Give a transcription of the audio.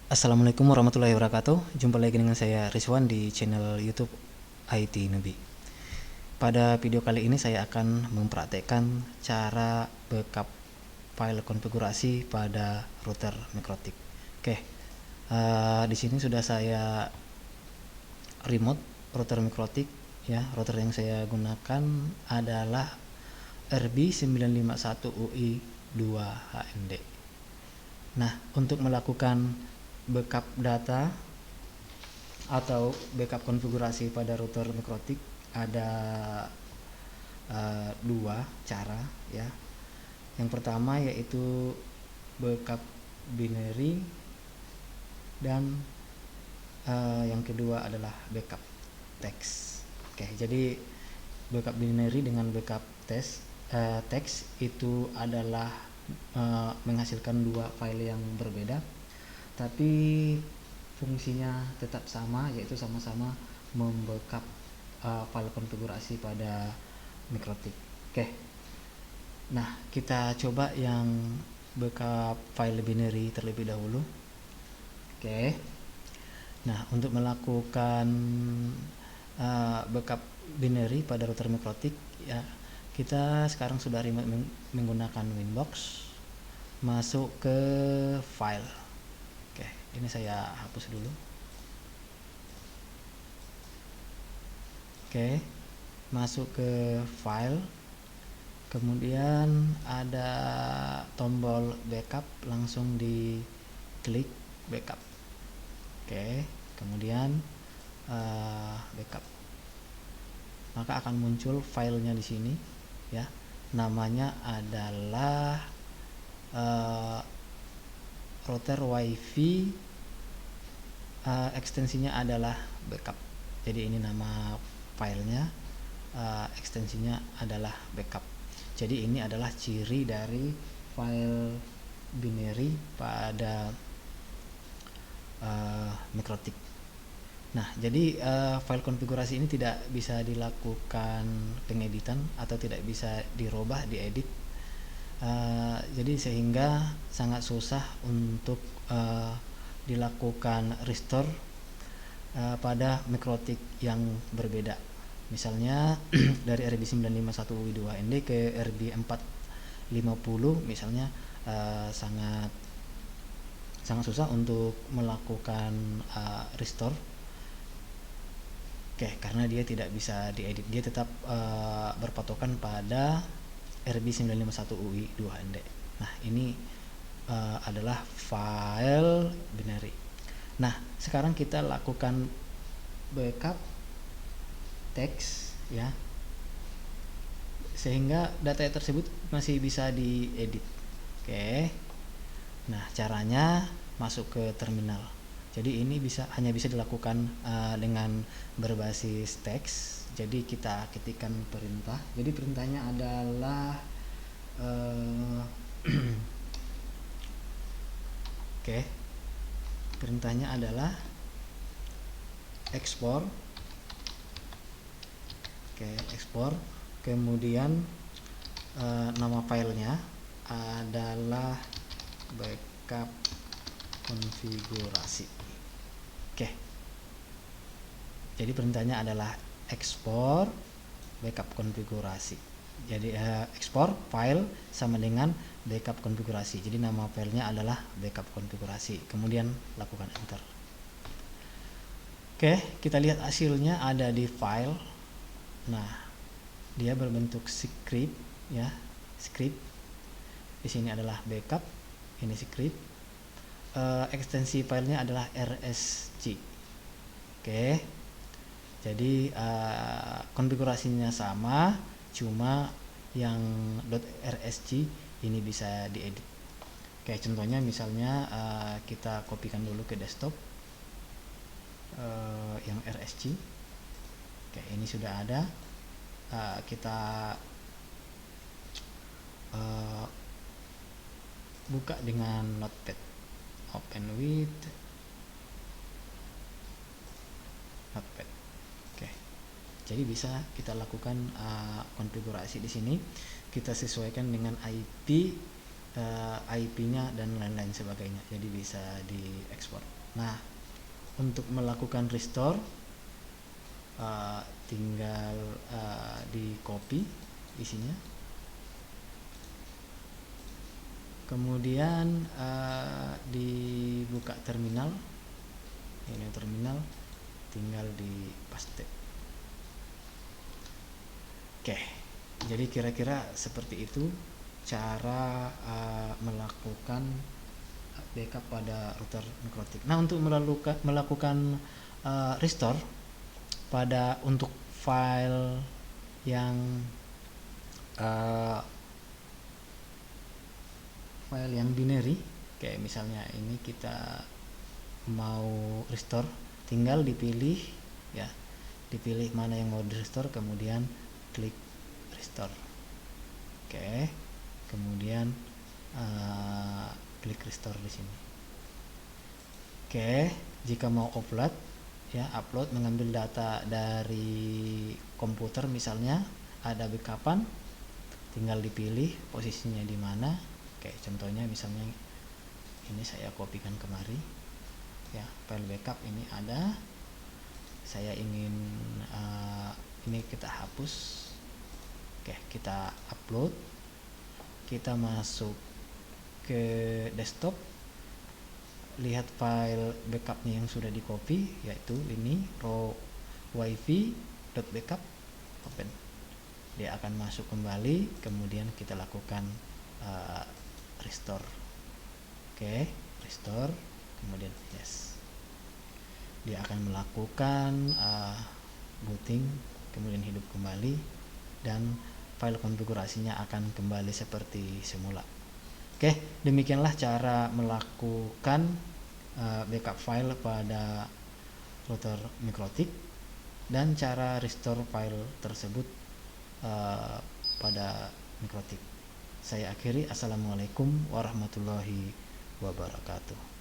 Assalamualaikum warahmatullahi wabarakatuh. Jumpa lagi dengan saya Rizwan di channel YouTube IT Nubi. Pada video kali ini saya akan mempraktekkan cara backup file konfigurasi pada router Mikrotik. Oke, di sini sudah saya remote router Mikrotik. Ya, router yang saya gunakan adalah RB951UI2HMD. Nah, untuk melakukan backup data atau backup konfigurasi pada router Mikrotik ada dua cara ya. Yang pertama yaitu backup binary dan yang kedua adalah backup teks. Oke, jadi backup binary dengan backup teks itu adalah menghasilkan dua file yang berbeda, tapi fungsinya tetap sama, yaitu sama-sama membackup file konfigurasi pada Mikrotik. Oke, nah kita coba yang backup file binary terlebih dahulu. Oke, nah untuk melakukan backup binary pada router Mikrotik ya, kita sekarang sudah menggunakan Winbox, masuk ke file. Oke, ini saya hapus dulu. Oke, masuk ke file, kemudian ada tombol backup, langsung di klik backup. Oke, kemudian backup, maka akan muncul filenya di sini ya, namanya adalah router wifi, ekstensinya adalah backup. Jadi ini nama filenya, ekstensinya adalah backup. Jadi ini adalah ciri dari file binary pada Mikrotik. Nah, jadi file konfigurasi ini tidak bisa dilakukan pengeditan atau tidak bisa dirubah, diedit. Jadi sehingga sangat susah untuk dilakukan restore pada Mikrotik yang berbeda. Misalnya dari RB951W2ND ke RB450 misalnya, sangat susah untuk melakukan restore. Oke, karena dia tidak bisa diedit, dia tetap berpatokan pada RB951UI2ND. Nah, ini adalah file binary. Nah, sekarang kita lakukan backup teks ya, sehingga data tersebut masih bisa diedit. Oke. Nah, caranya masuk ke terminal. Jadi ini hanya bisa dilakukan dengan berbasis teks. Jadi kita ketikkan perintah. Jadi perintahnya adalah oke, perintahnya adalah export. Oke, export. Kemudian nama filenya adalah backup konfigurasi. Oke, jadi perintahnya adalah ekspor backup konfigurasi. Jadi ekspor file sama dengan backup konfigurasi. Jadi nama filenya adalah backup konfigurasi. Kemudian lakukan enter. Oke, kita lihat hasilnya ada di file. Nah, dia berbentuk script ya, script. Di sini adalah backup, ini script. Ekstensi filenya adalah RSC. Oke, jadi konfigurasinya sama, cuma yang .rsc ini bisa diedit. Oke, contohnya misalnya kita kopikan dulu ke desktop yang RSC. Oke, ini sudah ada. Kita buka dengan notepad, open with notepad. Oke, jadi bisa kita lakukan konfigurasi di sini. Kita sesuaikan dengan IP IP-nya dan lain-lain sebagainya, jadi bisa diekspor. Nah, untuk melakukan restore tinggal di copy isinya, kemudian dibuka terminal, ini terminal, tinggal di paste. Oke, jadi kira-kira seperti itu cara melakukan backup pada router Mikrotik. Nah, untuk melakukan restore untuk file yang binary, kayak misalnya ini kita mau restore, tinggal dipilih ya, dipilih mana yang mau di restore, kemudian klik restore. Oke, kemudian klik restore di sini. Oke, jika mau upload ya, upload mengambil data dari komputer, misalnya ada backupan, tinggal dipilih posisinya di mana. Oke, contohnya misalnya ini saya kopikan kemari ya, file backup ini ada, saya ingin ini kita hapus. Oke, kita upload, kita masuk ke desktop, lihat file backupnya yang sudah di copy, yaitu ini raw wifi.backup, open. Dia akan masuk kembali, kemudian kita lakukan restore. Oke, restore, kemudian yes, dia akan melakukan booting, kemudian hidup kembali, dan file konfigurasinya akan kembali seperti semula. Oke, demikianlah cara melakukan backup file pada router Mikrotik dan cara restore file tersebut pada Mikrotik. Saya akhiri, assalamualaikum warahmatullahi wabarakatuh.